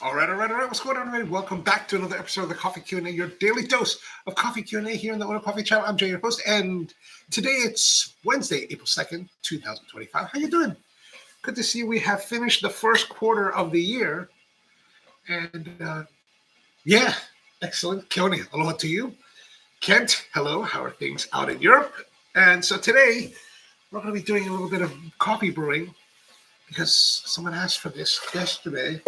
All right. What's going on, everybody? Welcome back to another episode of the Coffee Q&A, your daily dose of coffee Q&A here on the OnoCoffee channel. I'm Jay, your host, and today it's Wednesday, April 2nd, 2025. How you doing? Good to see we have finished the first quarter of the year. And yeah, excellent. Keone, aloha to you. Kent, hello. How are things out in Europe? And so today we're going to be doing a little bit of coffee brewing because someone asked for this yesterday.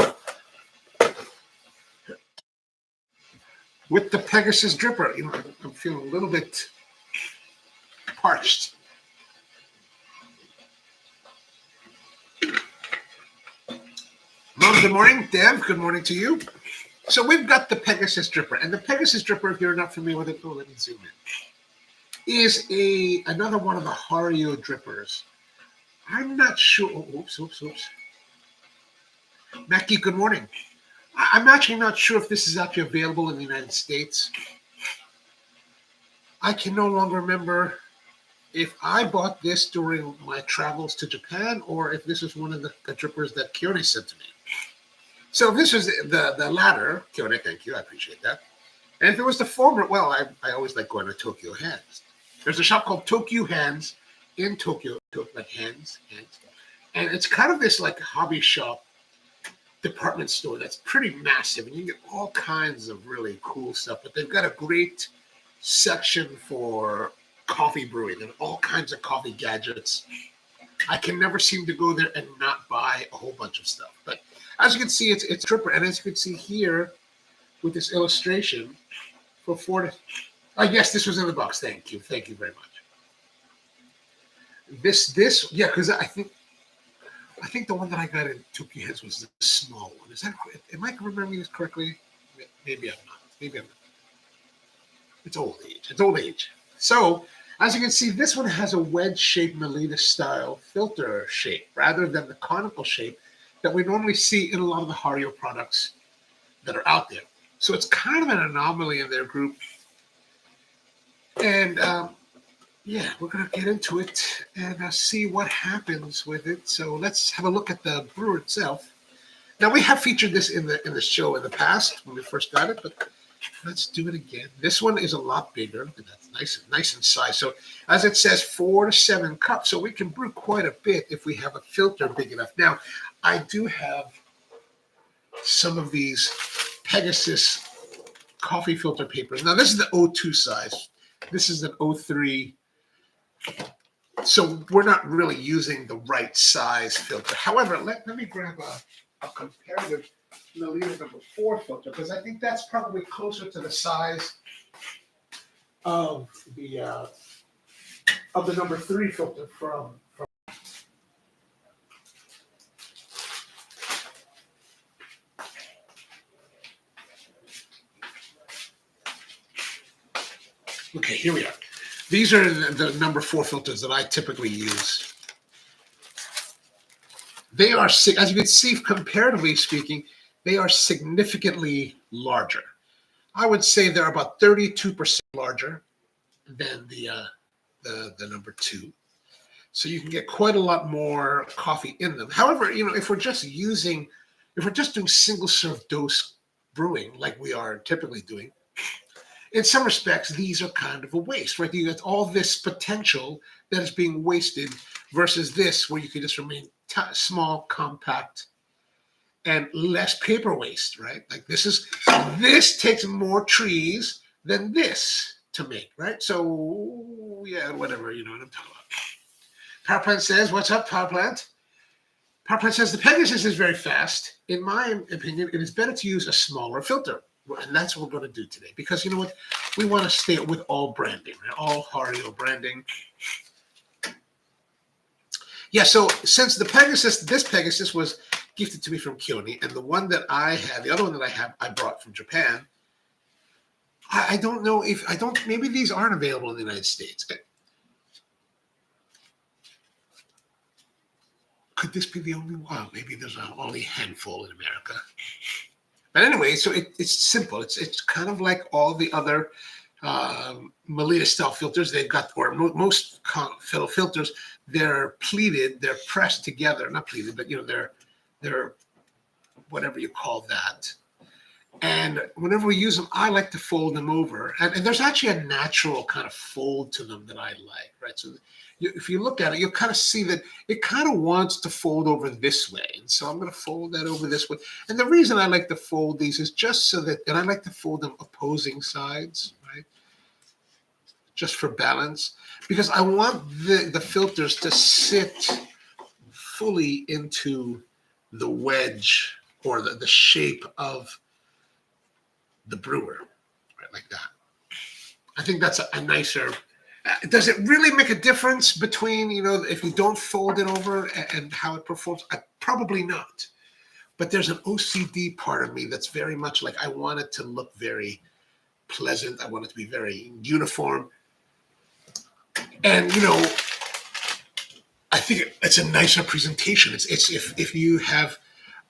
With the Pegasus dripper, I'm feeling a little bit parched. Mom, good morning. Dev, good morning to you. So we've got the Pegasus dripper, and the Pegasus dripper, if you're not familiar with it, let me zoom in, is another one of the Hario drippers. I'm not sure. Oops. Mackie, good morning. I'm actually not sure if this is actually available in the United States. I can no longer remember if I bought this during my travels to Japan or if this was one of the drippers that Keone sent to me. So if this was the latter, Keone, thank you, I appreciate that. And if it was the former, well, I always like going to Tokyo Hands. There's a shop called Tokyo Hands in Tokyo, like hands. And it's kind of this like hobby shop department store that's pretty massive, and you can get all kinds of really cool stuff. But they've got a great section for coffee brewing and all kinds of coffee gadgets. I can never seem to go there and not buy a whole bunch of stuff. But as you can see, it's dripper, and as you can see here with this illustration for I guess this was in the box. Thank you very much. This yeah, because I think the one that I got in Tokyo Hands was the small one. Is that? Am I remembering this correctly? Maybe I'm not. It's old age. So, as you can see, this one has a wedge-shaped Melita-style filter shape rather than the conical shape that we normally see in a lot of the Hario products that are out there. So it's kind of an anomaly in their group. And yeah, we're going to get into it and see what happens with it. So let's have a look at the brewer itself. Now, we have featured this in the show in the past when we first got it, but let's do it again. This one is a lot bigger. Look at that, nice in size. So as it says, 4 to 7 cups. So we can brew quite a bit if we have a filter big enough. Now, I do have some of these Pegasus coffee filter papers. Now, this is the O2 size. This is an O3. So we're not really using the right size filter. However, let me grab a comparative Melita number 4 filter, because I think that's probably closer to the size of the number 3 filter from. Okay, here we are. These are the number 4 filters that I typically use. They are, as you can see, comparatively speaking, they are significantly larger. I would say they're about 32% larger than the number 2. So you can get quite a lot more coffee in them. However, if we're just doing single serve dose brewing like we are typically doing, in some respects, these are kind of a waste, right? You got all this potential that is being wasted versus this, where you can just remain small, compact, and less paper waste, right? Like this takes more trees than this to make, right? So yeah, whatever, you know what I'm talking about. Power Plant says, what's up, Power Plant? Power Plant says the Pegasus is very fast. In my opinion, it is better to use a smaller filter. And that's what we're going to do today, because you know what? We want to stay with all branding, right? All Hario branding. Yeah, so since this Pegasus was gifted to me from Keone, and the one that I had, the other one that I have, I brought from Japan. I don't know maybe these aren't available in the United States. Could this be the only one? Maybe there's only a handful in America. But anyway, so it's simple. It's kind of like all the other Melita style filters. They've got, or most filters, they're pleated, they're pressed together. Not pleated, but they're whatever you call that. And whenever we use them, I like to fold them over. And there's actually a natural kind of fold to them that I like, right? So if you look at it, you'll kind of see that it kind of wants to fold over this way. And so I'm going to fold that over this way. And the reason I like to fold these is just so that, and I like to fold them opposing sides, right? Just for balance, because I want the filters to sit fully into the wedge or the shape of the brewer, right, like that. I think that's a nicer. Does it really make a difference between, if you don't fold it over and how it performs? Probably not. But there's an OCD part of me that's very much like I want it to look very pleasant. I want it to be very uniform. And, I think it's a nicer presentation. It's if you have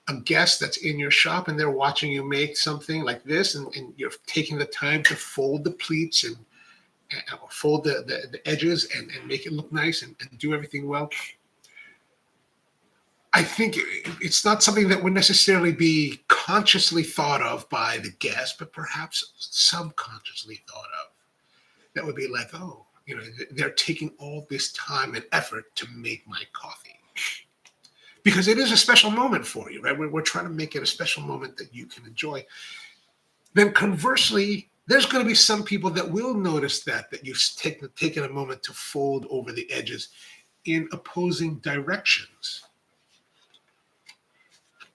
a guest that's in your shop and they're watching you make something like this, and you're taking the time to fold the pleats and fold the edges and make it look nice and do everything well. I think it's not something that would necessarily be consciously thought of by the guest, but perhaps subconsciously thought of. That would be like, oh, they're taking all this time and effort to make my coffee. Because it is a special moment for you, right? We're trying to make it a special moment that you can enjoy. Then conversely, there's going to be some people that will notice that you've taken a moment to fold over the edges in opposing directions.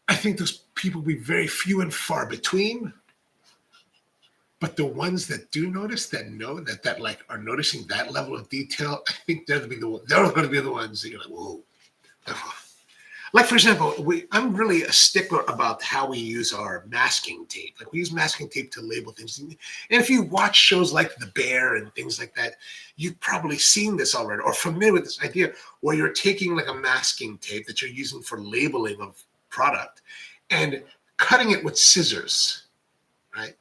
I think those people will be very few and far between. But the ones that do notice, that know that like are noticing that level of detail, I think they're going to be the ones that you're like, whoa. Like, for example, I'm really a stickler about how we use our masking tape. Like, we use masking tape to label things. And if you watch shows like The Bear and things like that, you've probably seen this already or familiar with this idea where you're taking like a masking tape that you're using for labeling of product and cutting it with scissors, right?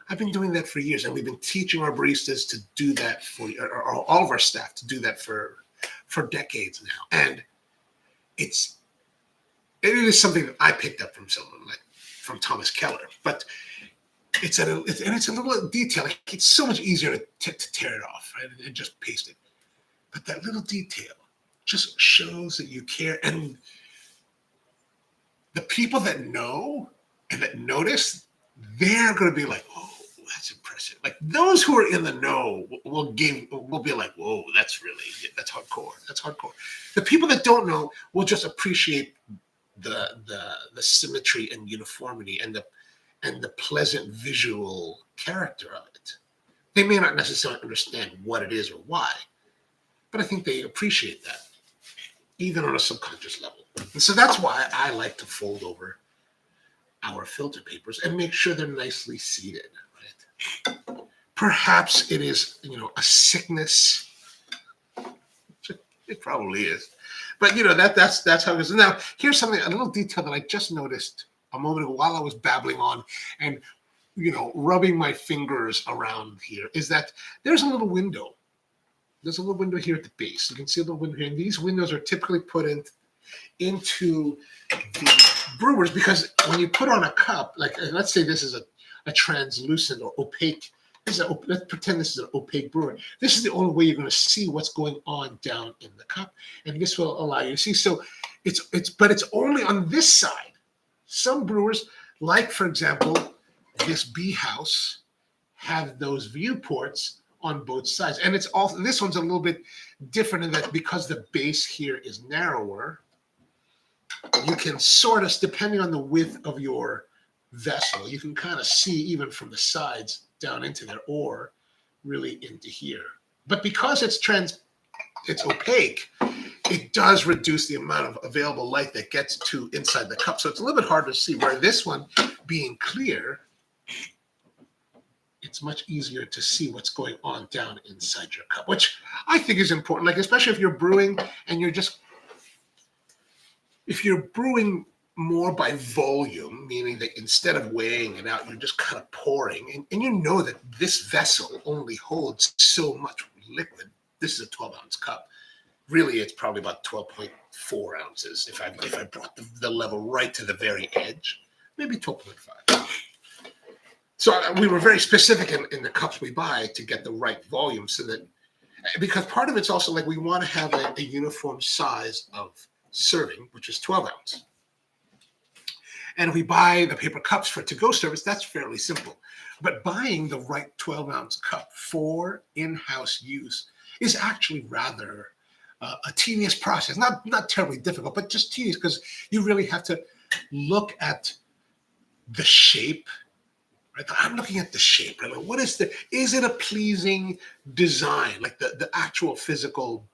I've been doing that for years, and we've been teaching our baristas to do that or all of our staff to do that for decades now. And it is something that I picked up from someone like from Thomas Keller, but it's a little detail. Like, it's so much easier to tear it off, right, and just paste it. But that little detail just shows that you care, and the people that know and that notice, they're going to be like, oh, that's impressive. Like, those who are in the know will be like, whoa, that's hardcore. That's hardcore. The people that don't know will just appreciate the symmetry and uniformity and the pleasant visual character of it. They may not necessarily understand what it is or why, but I think they appreciate that, even on a subconscious level. And so that's why I like to fold over our filter papers and make sure they're nicely seated. Perhaps it is, a sickness. It probably is, but that's how it is. Now, here's a little detail that I just noticed a moment ago while I was babbling on and rubbing my fingers around here. Is that there's a little window. There's a little window here at the base. You can see a little window here, and these windows are typically put into the brewers because when you put on a cup, like let's say this is a translucent or opaque. Let's pretend this is an opaque brewer. This is the only way you're going to see what's going on down in the cup, and this will allow you to see. So but it's only on this side. Some brewers, like for example, this Bee House, have those viewports on both sides, and this one's a little bit different in that because the base here is narrower, you can sort of, depending on the width of your vessel, you can kind of see even from the sides down into there or really into here. But because it's opaque, it does reduce the amount of available light that gets to inside the cup. So it's a little bit hard to see, where this one being clear, it's much easier to see what's going on down inside your cup, which I think is important. Like, especially if you're brewing and if you're brewing more by volume, meaning that instead of weighing it out, you're just kind of pouring, and you know that this vessel only holds so much liquid. This is a 12-ounce cup. Really, it's probably about 12.4 ounces if I brought the level right to the very edge, maybe 12.5. So we were very specific in the cups we buy to get the right volume, so that, because part of it's also like we want to have a uniform size of serving, which is 12 ounce. And if we buy the paper cups for to-go service, that's fairly simple. But buying the right 12-ounce cup for in-house use is actually rather a tedious process. Not terribly difficult, but just tedious, because you really have to look at the shape. Right? I'm looking at the shape. Right? What is it a pleasing design, like the actual physical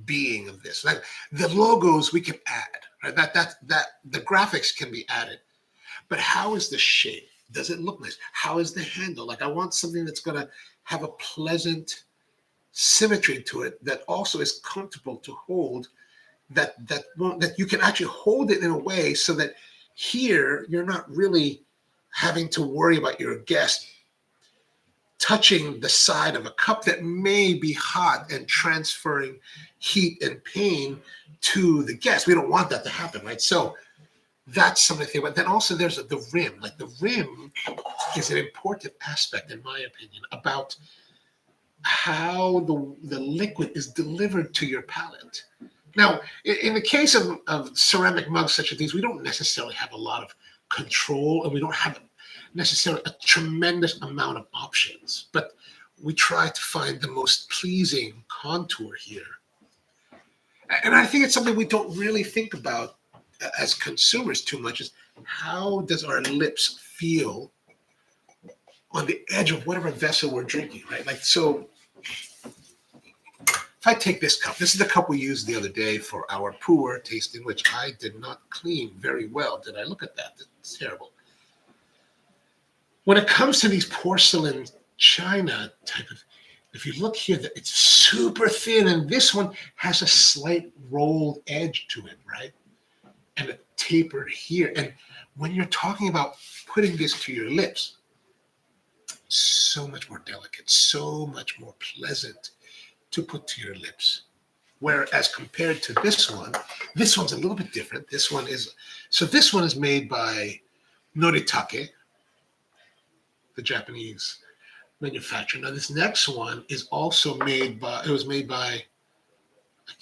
being of this? Like the logos we can add, right? That the graphics can be added. But how is the shape? Does it look nice? How is the handle? Like I want something that's going to have a pleasant symmetry to it that also is comfortable to hold, that you can actually hold it in a way so that here you're not really having to worry about your guest touching the side of a cup that may be hot and transferring heat and pain to the guest. We don't want that to happen, right? So that's something. But then also there's the rim. Like the rim is an important aspect, in my opinion, about how the liquid is delivered to your palate. Now, in the case of ceramic mugs such as these, we don't necessarily have a lot of control, and we don't have necessarily a tremendous amount of options, but we try to find the most pleasing contour here. And I think it's something we don't really think about as consumers too much, is how does our lips feel on the edge of whatever vessel we're drinking, right? Like, so if I take this cup, this is the cup we used the other day for our pour tasting, which I did not clean very well. Did I? Look at that. It's terrible. When it comes to these porcelain china type of, if you look here, it's super thin, and this one has a slight rolled edge to it, right? And a taper here. And when you're talking about putting this to your lips, so much more delicate, so much more pleasant to put to your lips. Whereas compared to this one's a little bit different. This one is made by Noritake, the Japanese manufacturer. Now this next one is also made by, I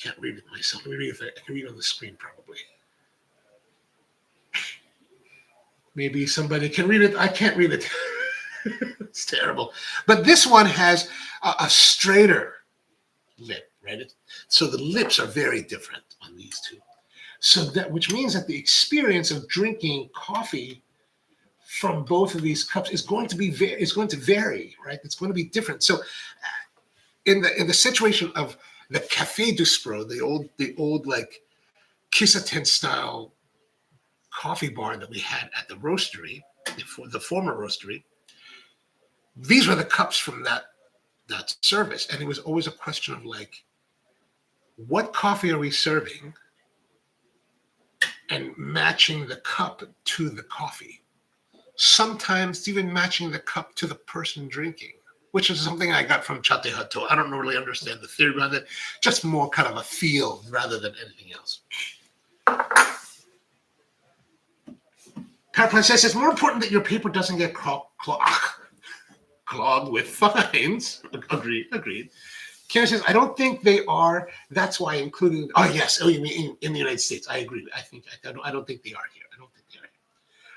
can't read it myself. Let me read it. I can read it on the screen probably. Maybe somebody can read it. I can't read it. It's terrible. But this one has a straighter lip, right? So the lips are very different on these two. So that, which means that the experience of drinking coffee from both of these cups is going to vary, right? It's going to be different. So in the situation of the Café du Spro, the old like Kisaten style coffee bar that we had at the roastery, the former roastery, these were the cups from that service. And it was always a question of like, what coffee are we serving, and matching the cup to the coffee. Sometimes even matching the cup to the person drinking, which is something I got from Chate Hato. I don't really understand the theory behind it, just more kind of a feel rather than anything else. Paraplan says it's more important that your paper doesn't get clogged with fines. Agreed. Karen says, I don't think they are. That's why including. Oh yes. Oh, you mean in the United States? I agree. I don't think they are here. I don't think they are here.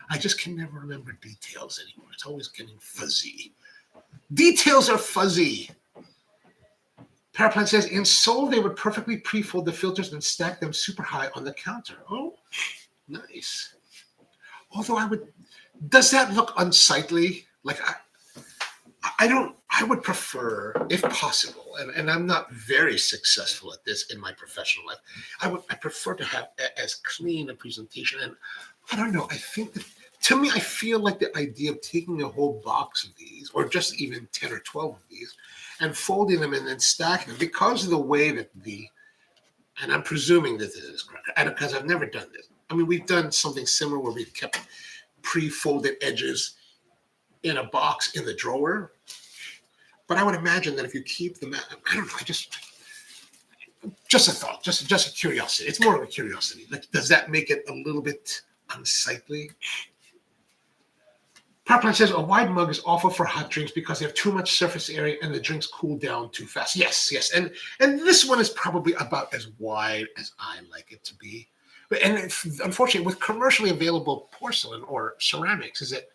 I just can never remember details anymore. It's always getting fuzzy. Details are fuzzy. Paraplan says, in Seoul, they would perfectly pre-fold the filters and stack them super high on the counter. Oh, nice. Although does that look unsightly? Like I would prefer, if possible, and I'm not very successful at this in my professional life, I prefer to have as clean a presentation. And I don't know, I think that, to me, I feel like the idea of taking a whole box of these, or just even 10 or 12 of these, and folding them and then stacking them, because of the way that and I'm presuming that this is correct, and because I've never done this. I mean, we've done something similar where we've kept pre-folded edges in a box in the drawer. But I would imagine that if you keep them, I don't know, Just a thought, just a curiosity. It's more of a curiosity. Like, does that make it a little bit unsightly? Pipeline says a wide mug is awful for hot drinks because they have too much surface area and the drinks cool down too fast. Yes, and this one is probably about as wide as I like it to be. But unfortunately, with commercially available porcelain or ceramics, is that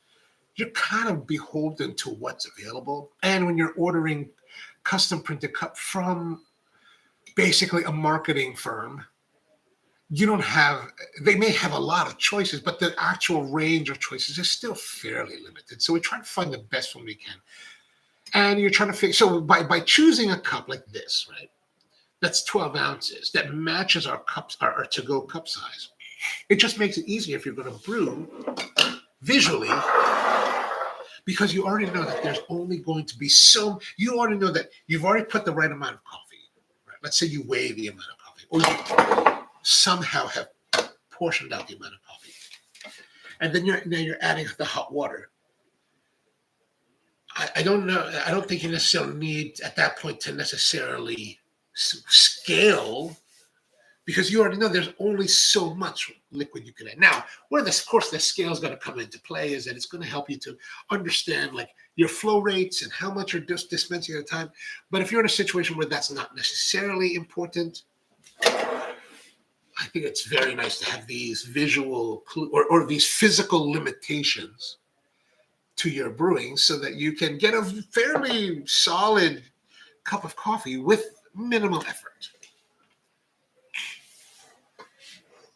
you're kind of beholden to what's available. And when you're ordering custom printed cup from basically a marketing firm, you don't have, they may have a lot of choices, but the actual range of choices is still fairly limited. So we try to find the best one we can. And you're trying to figure, so by choosing a cup like this, right, that's 12 ounces, that matches our cups, our to-go cup size, it just makes it easier if you're going to brew visually, because you already know that there's only going to be you already know that you've already put the right amount of coffee, right? Let's say you weigh the amount of coffee, or you somehow have portioned out the amount of coffee. And then you're adding the hot water. I don't know. I don't think you necessarily need at that point to necessarily scale, because you already know there's only so much liquid you can add. Now, where of course the scale is going to come into play is that it's going to help you to understand like your flow rates and how much you're dispensing at a time. But if you're in a situation where that's not necessarily important, I think it's very nice to have these visual or these physical limitations to your brewing so that you can get a fairly solid cup of coffee with minimal effort.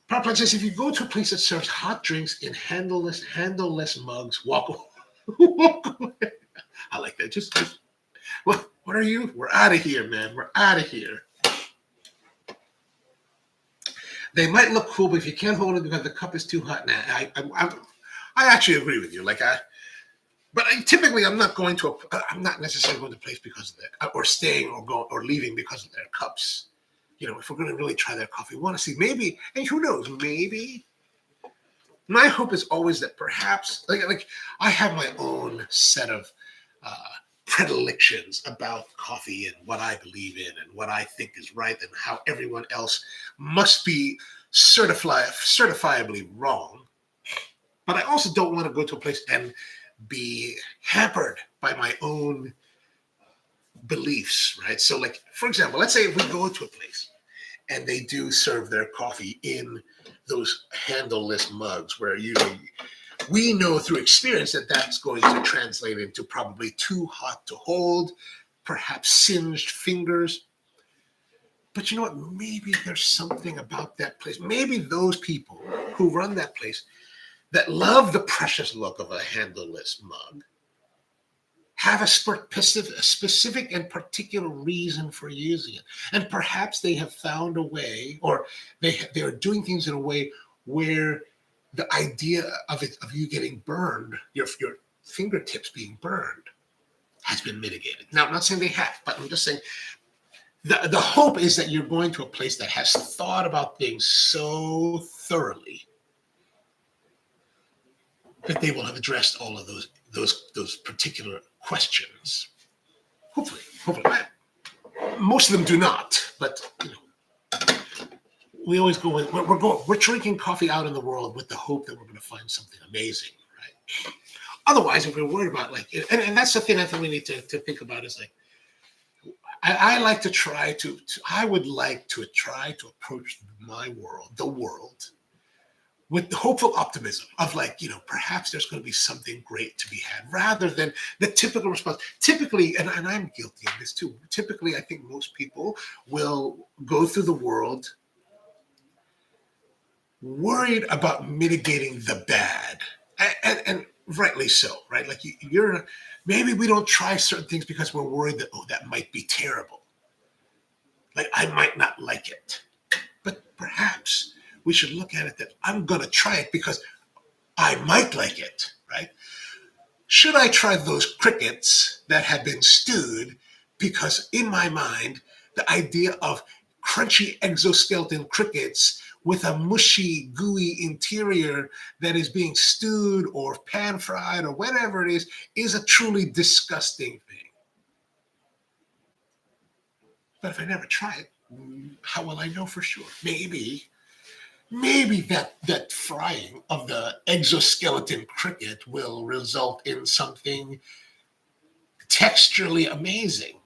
Papa says, if you go to a place that serves hot drinks in handleless mugs, walk away. I like that. Just what are you? We're out of here, man. We're out of here. They might look cool, but if you can't hold it because the cup is too hot, I actually agree with you. Typically I'm not necessarily going to place because of that, or staying or leaving because of their cups. You know, if we're going to really try their coffee, we want to see maybe, and who knows, maybe. My hope is always that perhaps, like I have my own set of predilections about coffee and what I believe in and what I think is right and how everyone else must be certifiably wrong. But I also don't want to go to a place and be hampered by my own beliefs, right? So, like, for example, let's say if we go to a place and they do serve their coffee in those handleless mugs where we know through experience that that's going to translate into probably too hot to hold, perhaps singed fingers. But you know what? Maybe there's something about that place. Maybe those people who run that place that love the precious look of a handleless mug have a specific and particular reason for using it. And perhaps they have found a way, or they are doing things in a way where the idea of you getting burned, your fingertips being burned, has been mitigated. Now, I'm not saying they have, but I'm just saying the hope is that you're going to a place that has thought about things so thoroughly that they will have addressed all of those particular questions. Hopefully. Most of them do not, but we always go in. We're drinking coffee out in the world with the hope that we're going to find something amazing, right? Otherwise, if we're worried about and that's the thing I think we need to think about is like, I like to try to I would like to try to approach the world, with the hopeful optimism of perhaps there's going to be something great to be had, rather than the typical response. Typically, and I'm guilty of this too, typically I think most people will go through the world worried about mitigating the bad, and rightly so, right? Like maybe we don't try certain things because we're worried that, that might be terrible. Like, I might not like it, but perhaps we should look at it that I'm going to try it because I might like it, right? Should I try those crickets that have been stewed? Because in my mind, the idea of crunchy exoskeleton crickets with a mushy, gooey interior that is being stewed or pan-fried or whatever it is a truly disgusting thing. But if I never try it, How will I know for sure? Maybe that frying of the exoskeleton cricket will result in something texturally amazing.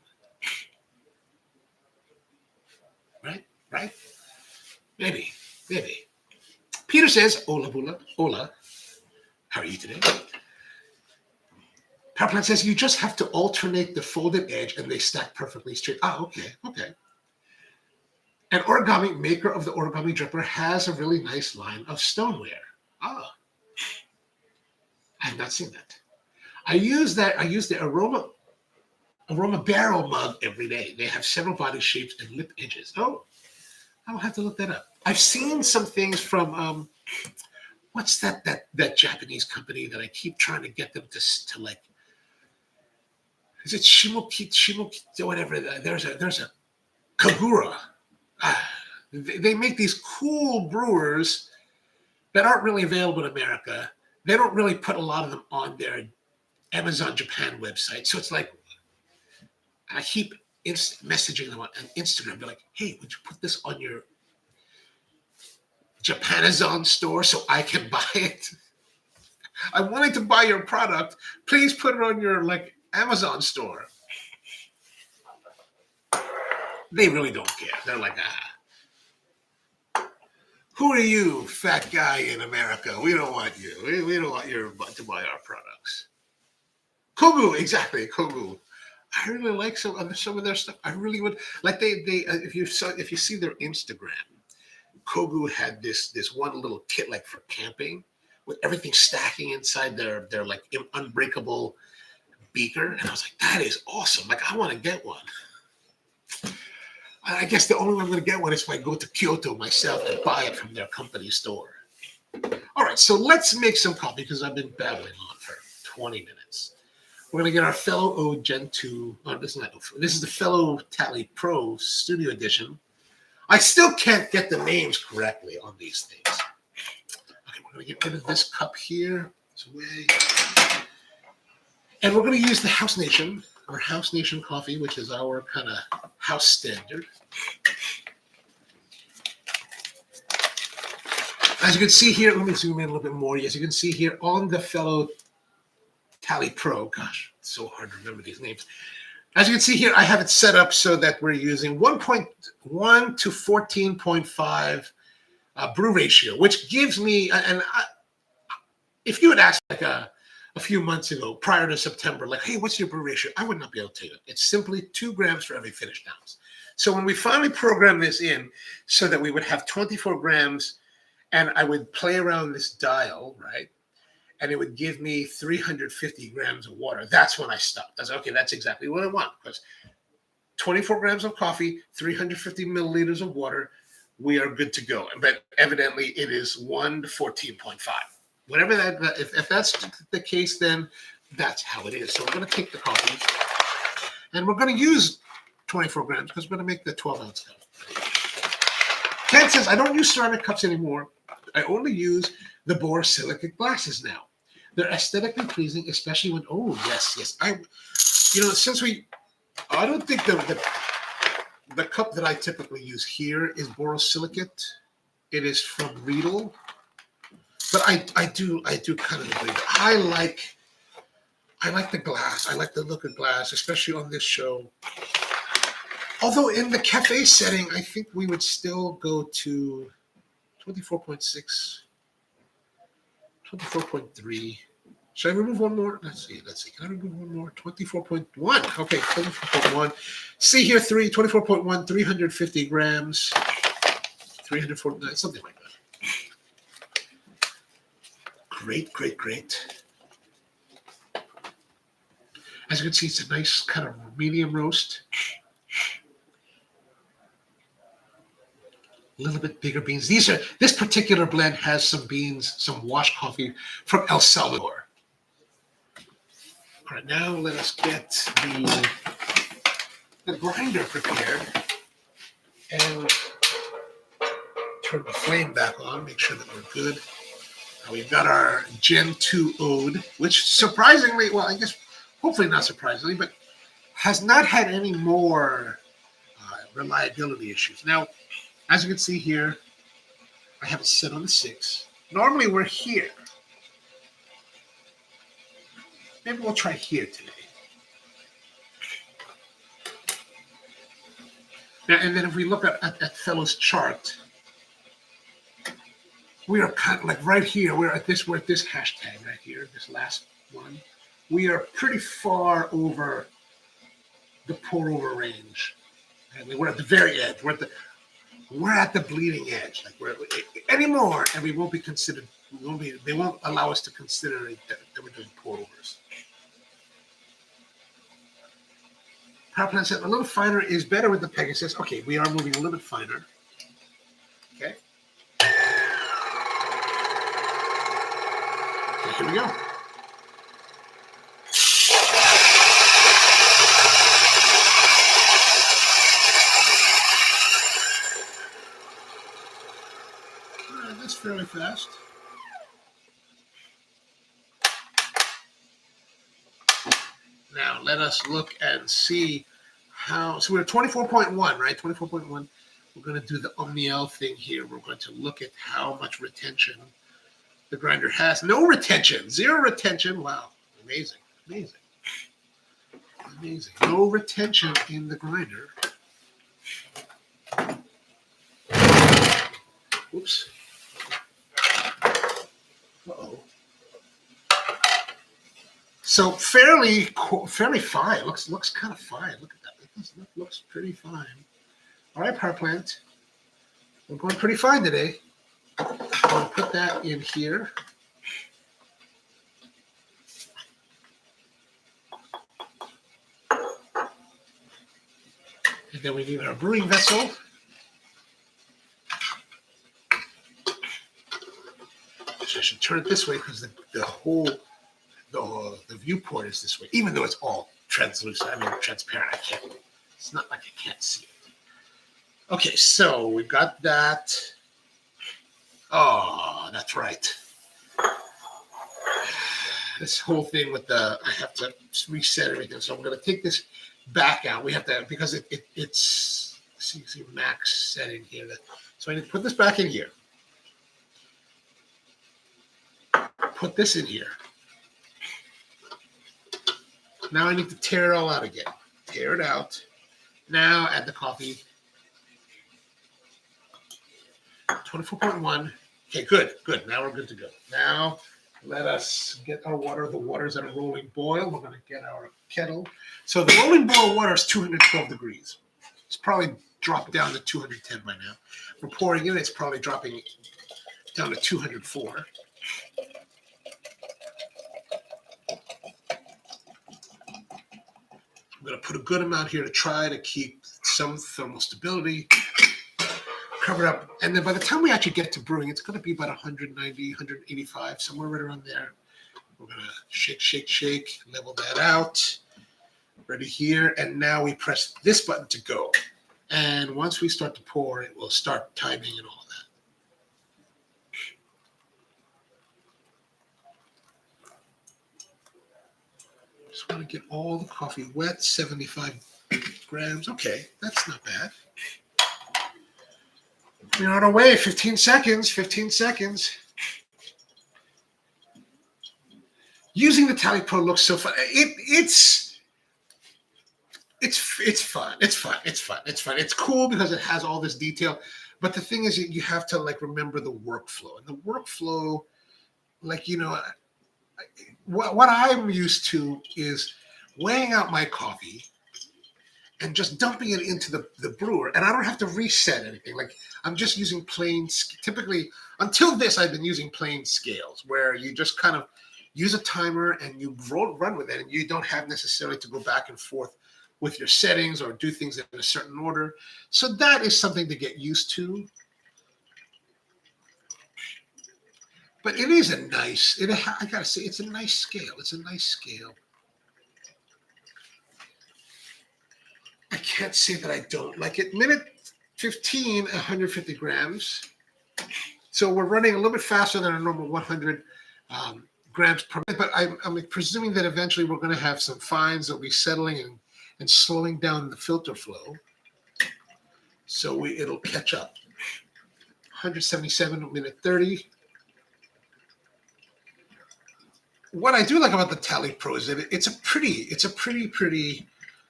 Right? Right? Maybe. Maybe. Peter says, Hola, Bula. Hola. How are you today? Powerplant says, you just have to alternate the folded edge and they stack perfectly straight. Ah, okay. Okay. An origami maker of the origami dripper has a really nice line of stoneware. Ah, I have not seen that. I use the aroma barrel mug every day. They have several body shapes and lip edges. Oh, I'll have to look that up. I've seen some things from what's that Japanese company that I keep trying to get them to like. Is it Shimokita, whatever? There's a Kagura. They make these cool brewers that aren't really available in America. They don't really put a lot of them on their Amazon Japan website. So it's like I keep messaging them on Instagram. They're like, hey, would you put this on your Japanazon store so I can buy it? I wanted to buy your product. Please put it on your like Amazon store. They really don't care. They're like, who are you, fat guy in America? We don't want you. We don't want you to buy our products. Kogu, exactly, Kogu. I really like some of their stuff. I really would like if you see their Instagram, Kogu had this one little kit like for camping with everything stacking inside their like unbreakable beaker, and I was like, that is awesome. Like I want to get one. I guess the only way I'm going to get one is if I go to Kyoto myself and buy it from their company store. All right, so let's make some coffee because I've been babbling on for 20 minutes. We're going to get our Fellow O Gen 2. Oh, this is the Fellow Tally Pro Studio Edition. I still can't get the names correctly on these things. Okay, we're going to get rid of this cup here. It's away. And we're going to use the House Nation, our House Nation coffee, which is our kind of house standard. As you can see here, let me zoom in a little bit more. As you can see here on the Fellow Tally Pro, gosh, it's so hard to remember these names. As you can see here, I have it set up so that we're using 1.1 to 14.5 brew ratio, which gives me, if you had asked like a few months ago, prior to September, like, hey, what's your brew ratio? I would not be able to tell you. It's simply 2 grams for every finished ounce. So when we finally programmed this in so that we would have 24 grams and I would play around this dial, right? And it would give me 350 grams of water. That's when I stopped. I was like, okay, that's exactly what I want. Because 24 grams of coffee, 350 milliliters of water, we are good to go. But evidently it is 1 to 14.5. Whatever that, if that's the case, then that's how it is. So we're going to take the coffee and we're going to use 24 grams because we're going to make the 12-ounce cup. Ken says, I don't use ceramic cups anymore. I only use the borosilicate glasses now. They're aesthetically pleasing, especially when, oh, yes. I don't think the cup that I typically use here is borosilicate. It is from Riedel. But I do kind of agree. I like the glass. I like the look of glass, especially on this show. Although in the cafe setting, I think we would still go to 24.6, 24.3. Should I remove one more? Let's see. Can I remove one more? 24.1. Okay, 24.1. See here, 24.1, 350 grams, 349, something like that. Great. As you can see, it's a nice kind of medium roast. A little bit bigger beans. This particular blend has some beans, some washed coffee from El Salvador. All right, now let us get the grinder prepared and turn the flame back on, make sure that we're good. We've got our Gen 2 Ode, which surprisingly, well, I guess hopefully not surprisingly, but has not had any more reliability issues. Now, as you can see here, I have it set on the 6. Normally we're here. Maybe we'll try here today. Now, and then if we look at Fellow's chart, we are kind of like right here. We're at this hashtag right here, this last one. We are pretty far over the pour over range. And we're at the very edge. We're at the bleeding edge. Like we're anymore, and we won't be considered. They won't allow us to consider that we're doing pour overs. Power plant said a little finer is better with the Pegasus. Okay, we are moving a little bit finer. Okay. Okay, here we go. That's fairly fast. Now let us look and see how. So we're at 24.1, right? 24.1. We're going to do the OMNIL thing here. We're going to look at how much retention the grinder has. No retention, 0 retention. Wow, amazing, amazing, amazing. No retention in the grinder. Oops. Uh-oh. So fairly fine. Looks kind of fine. Look at that. It looks pretty fine. All right, power plant. We're going pretty fine today. I'll put that in here. And then we need our brewing vessel. I should turn it this way because the viewport is this way, even though it's all translucent. I mean, transparent. It's not like I can't see it. Okay, so we got that. Oh, that's right. This whole thing with I have to reset everything. So I'm going to take this back out. We have to, because it's see max setting here. So I need to put this back in here. Put this in here. Now I need to tear it all out again. Tear it out. Now add the coffee. 24.1. Okay, good. Now we're good to go. Now let us get our water. The water's at a rolling boil. We're going to get our kettle. So the rolling boil water is 212 degrees. It's probably dropped down to 210 by now. We're pouring in. It's probably dropping down to 204. I'm going to put a good amount here to try to keep some thermal stability. Cover it up. And then by the time we actually get to brewing, it's going to be about 190, 185, somewhere right around there. We're going to shake, level that out. Ready here. And now we press this button to go. And once we start to pour, it will start timing and all that. Just want to get all the coffee wet, 75 grams. Okay, that's not bad. We're on our way, 15 seconds. Using the Tally Pro looks so fun. It's fun. It's cool because it has all this detail. But the thing is, you have to like remember the workflow. And the workflow, like, you know, what I'm used to is weighing out my coffee and just dumping it into the brewer. And I don't have to reset anything. Like, I'm just using plain, typically, until this, I've been using plain scales where you just kind of use a timer and you run with it. And you don't have necessarily to go back and forth with your settings or do things in a certain order. So that is something to get used to. But it is a nice, I gotta say, it's a nice scale. I can't say that I don't like it. Minute 15, 150 grams. So we're running a little bit faster than a normal 100 grams per minute, but I'm presuming that eventually we're going to have some fines that will be settling and slowing down the filter flow. So it'll catch up. 177 minute 30. What I do like about the Tally Pro is that it's a pretty.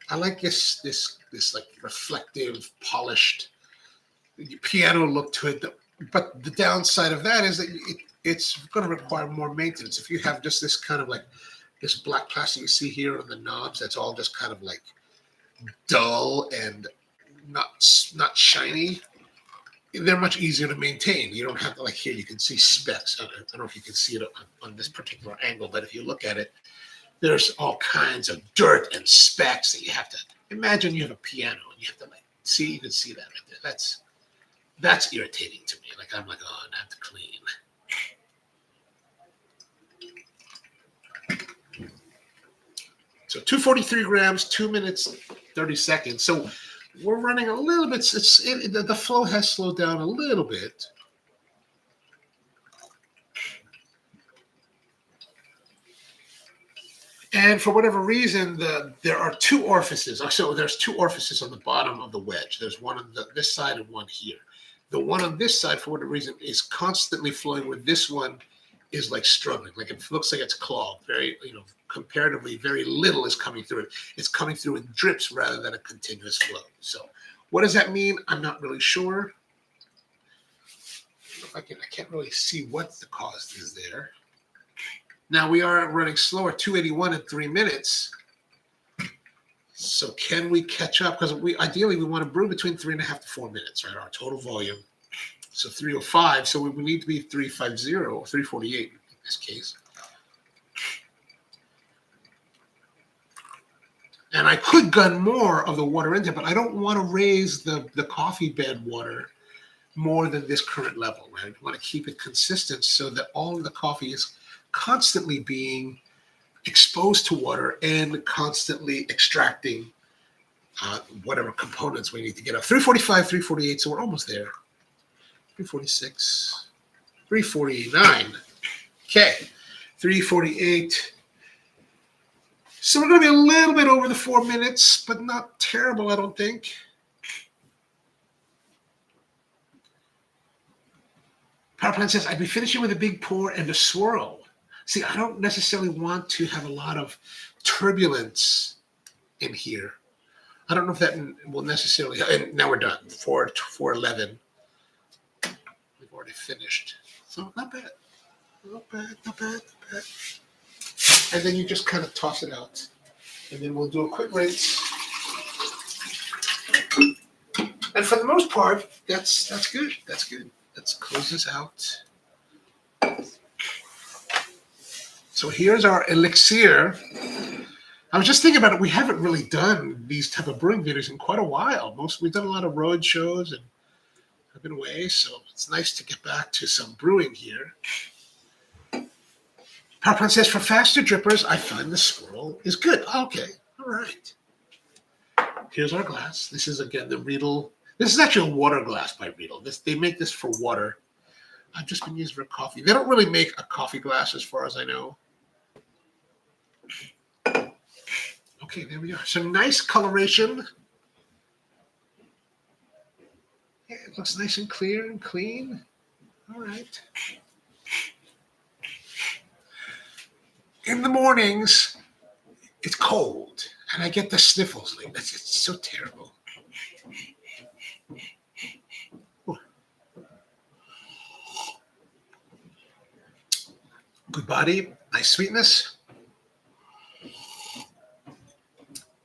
I like this like reflective, polished piano look to it. But the downside of that is that it's going to require more maintenance. If you have just this kind of like this black plastic you see here on the knobs, that's all just kind of like dull and not shiny. They're much easier to maintain. You don't have to, like here, you can see specks. I don't know if you can see it on this particular angle, but if you look at it, there's all kinds of dirt and specks that you have to imagine. You have a piano and you have to like see, you can see that right there. That's irritating to me. Like I'm like, oh, I have to clean. So 243 grams, 2 minutes, 30 seconds. So we're running a little bit. The flow has slowed down a little bit. And for whatever reason, there are two orifices. So there's two orifices on the bottom of the wedge. There's one on this side and one here. The one on this side, for whatever reason, is constantly flowing, where this one is like struggling. Like it looks like it's clogged. Very, comparatively, very little is coming through it. It's coming through in drips rather than a continuous flow. So what does that mean? I'm not really sure. I can't really see what the cause is there. Now we are running slower, 281 in 3 minutes. So can we catch up? Because ideally we want to brew between 3.5 to 4 minutes, right? Our total volume. So 305. So we need to be 350 or 348 in this case. And I could gun more of the water into it, but I don't want to raise the coffee bed water more than this current level, right? I want to keep it consistent so that all of the coffee is constantly being exposed to water and constantly extracting whatever components we need to get up. 345, 348, so we're almost there. 346, 349. Okay, 348. So we're going to be a little bit over the 4 minutes, but not terrible, I don't think. Power plant says, I'd be finishing with a big pour and a swirl. See, I don't necessarily want to have a lot of turbulence in here. I don't know if that will necessarily, and now we're done, 411. We've already finished. So not bad. Not bad. And then you just kind of toss it out. And then we'll do a quick rinse. And for the most part, that's good. That's good. Let's close this out. So here's our elixir. I was just thinking about it. We haven't really done these type of brewing videos in quite a while. We've done a lot of road shows and I've been away, so it's nice to get back to some brewing here. Power plant says, for faster drippers, I find the swirl is good. Okay, all right. Here's our glass. This is, again, the Riedel. This is actually a water glass by Riedel. They make this for water. I've just been using for coffee. They don't really make a coffee glass as far as I know. Okay, there we are. So nice coloration. Yeah, it looks nice and clear and clean. All right. In the mornings, it's cold, and I get the sniffles. Like it's so terrible. Ooh. Good body, nice sweetness.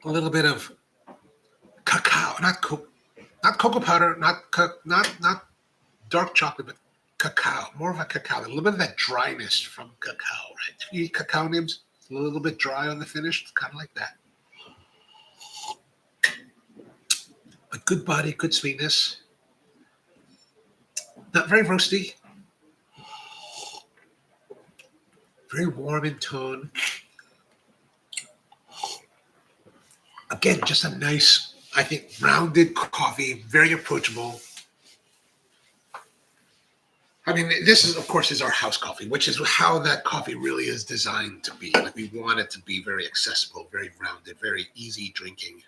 A little bit of cacao, not cocoa powder, not dark chocolate, but cacao, more of a cacao. A little bit of that dryness from cacao, right? If you eat cacao nibs, it's a little bit dry on the finish. It's kind of like that. A good body, good sweetness. Not very roasty. Very warm in tone. Again, just a nice, I think, rounded coffee, very approachable. I mean, this is, of course, is our house coffee, which is how that coffee really is designed to be. Like we want it to be very accessible, very rounded, very easy drinking.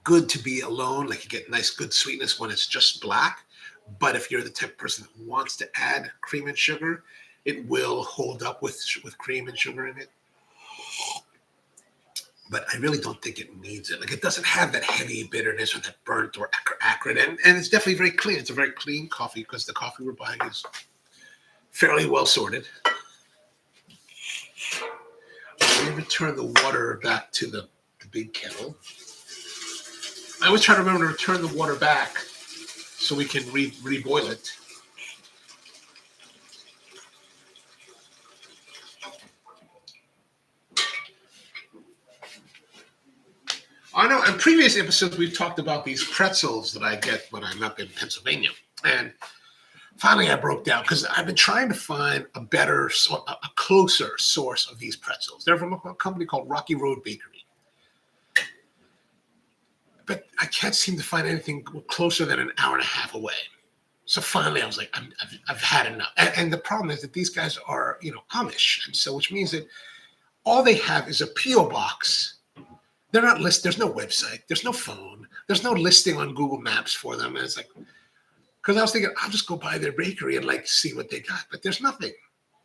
good to be alone. Like you get nice, good sweetness when it's just black. But if you're the type of person that wants to add cream and sugar, it will hold up with cream and sugar in it. But I really don't think it needs it. Like it doesn't have that heavy bitterness or that burnt or acrid. And it's definitely very clean. It's a very clean coffee because the coffee we're buying is fairly well sorted. Let me return the water back to the big kettle. I always try to remember to return the water back so we can reboil it. I know in previous episodes we've talked about these pretzels that I get when I'm up in Pennsylvania. And finally I broke down because I've been trying to find a better, a closer source of these pretzels. They're from a company called Rocky Road Bakery. But I can't seem to find anything closer than an hour and a half away. So finally I was like, I've had enough. And the problem is that these guys are, Amish. And so which means that all they have is a P.O. box. They're not listed. There's no website. There's no phone. There's no listing on Google Maps for them. And it's like, because I was thinking, I'll just go by their bakery and see what they got. But there's nothing.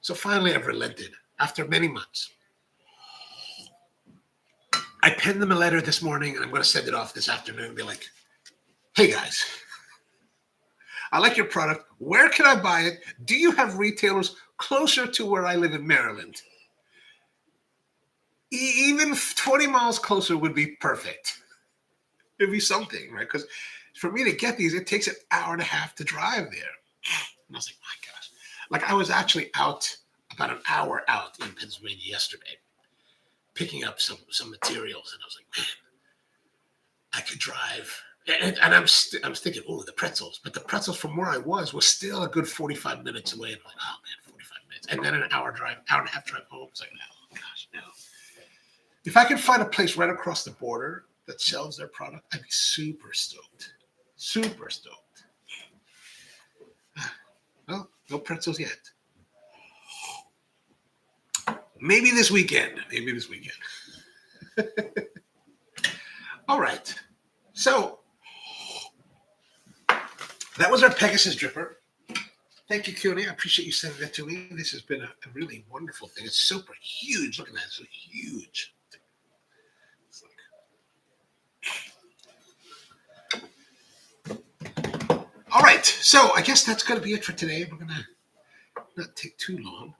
So finally I've relented after many months. I penned them a letter this morning and I'm going to send it off this afternoon and be like, hey guys, I like your product. Where can I buy it? Do you have retailers closer to where I live in Maryland? Even 20 miles closer would be perfect. It'd be something, right? Because for me to get these, it takes an hour and a half to drive there. And I was like, my gosh. Like I was actually out about an hour out in Pennsylvania yesterday, picking up some materials. And I was like, man, I could drive. And I was thinking, oh, the pretzels. But the pretzels from where I was still a good 45 minutes away. And I'm like, oh man, 45 minutes. And then an hour and a half drive home. It's like, oh gosh, no. If I could find a place right across the border that sells their product, I'd be super stoked. Super stoked. Well, no pretzels yet. Maybe this weekend. All right. So that was our Pegasus dripper. Thank you, CQA. I appreciate you sending that to me. This has been a really wonderful thing. It's super huge. Look at that. It's so huge. All right, so I guess that's going to be it for today. We're going to not take too long.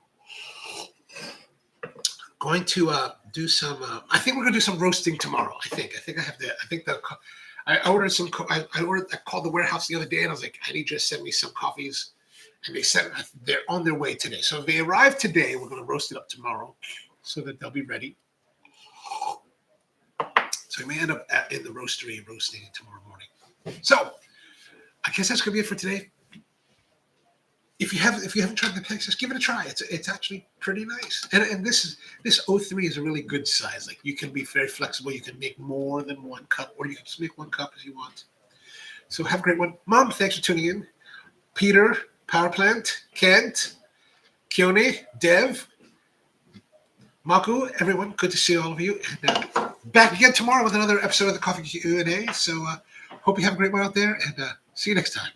Going to do some. I think we're going to do some roasting tomorrow. I think I have the. I ordered some. I called the warehouse the other day and I was like, I need you to send me some coffees, and they said they're on their way today. So if they arrive today, we're going to roast it up tomorrow, so that they'll be ready. So we may end up in the roastery roasting it tomorrow morning. So I guess that's gonna be it for today. If you haven't tried the Pegasus, give it a try. It's actually pretty nice. And this 03 is a really good size. Like you can be very flexible. You can make more than one cup, or you can just make one cup if you want. So have a great one. Mom, thanks for tuning in. Peter, Power Plant, Kent, Keone, Dev, Maku, everyone, good to see all of you. And back again tomorrow with another episode of the Coffee Q&A. So hope you have a great one out there, and see you next time.